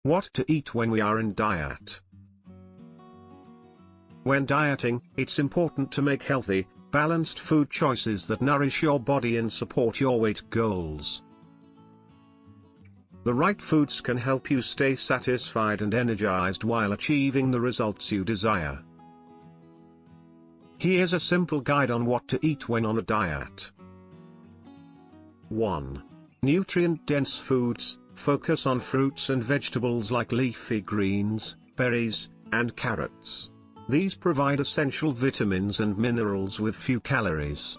What to eat when we are in diet. When dieting, it's important to make healthy, balanced food choices that nourish your body and support your weight goals. The right foods can help you stay satisfied and energized while achieving the results you desire. Here's a simple guide on what to eat when on a diet. 1. Nutrient-dense foods. Focus on fruits and vegetables like leafy greens, berries, and carrots. These provide essential vitamins and minerals with few calories.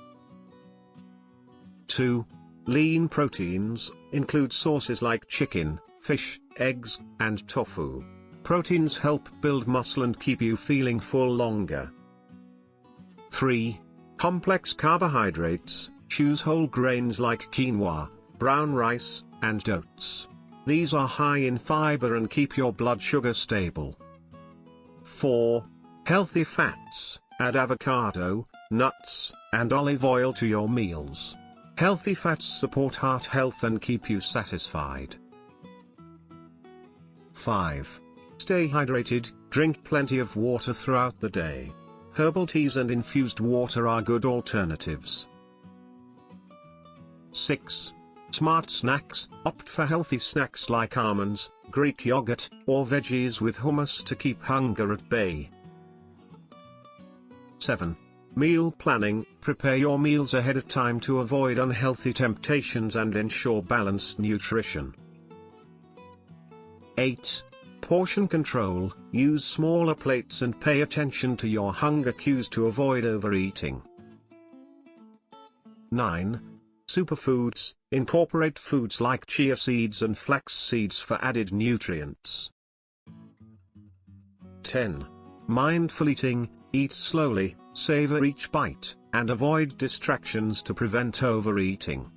2. Lean proteins. Include sources like chicken, fish, eggs, and tofu. Proteins help build muscle and keep you feeling full longer. 3. Complex carbohydrates. Choose whole grains like quinoa, brown rice, and oats. These are high in fiber and keep your blood sugar stable. 4. Healthy fats. Add avocado, nuts, and olive oil to your meals. Healthy fats support heart health and keep you satisfied. 5. Stay hydrated. Drink plenty of water throughout the day. Herbal teas and infused water are good alternatives. 6. Smart snacks. Opt for healthy snacks like almonds, Greek yogurt, or veggies with hummus to keep hunger at bay. 7. Meal planning. Prepare your meals ahead of time to avoid unhealthy temptations and ensure balanced nutrition. 8. Portion control. Use smaller plates and pay attention to your hunger cues to avoid overeating. 9. Superfoods. Incorporate foods like chia seeds and flax seeds for added nutrients. 10. Mindful eating. Eat slowly, savor each bite, and avoid distractions to prevent overeating.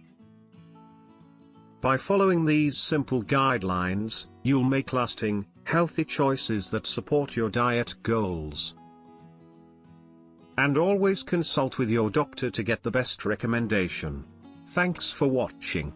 By following these simple guidelines, you'll make lasting, healthy choices that support your diet goals. And always consult with your doctor to get the best recommendation. Thanks for watching.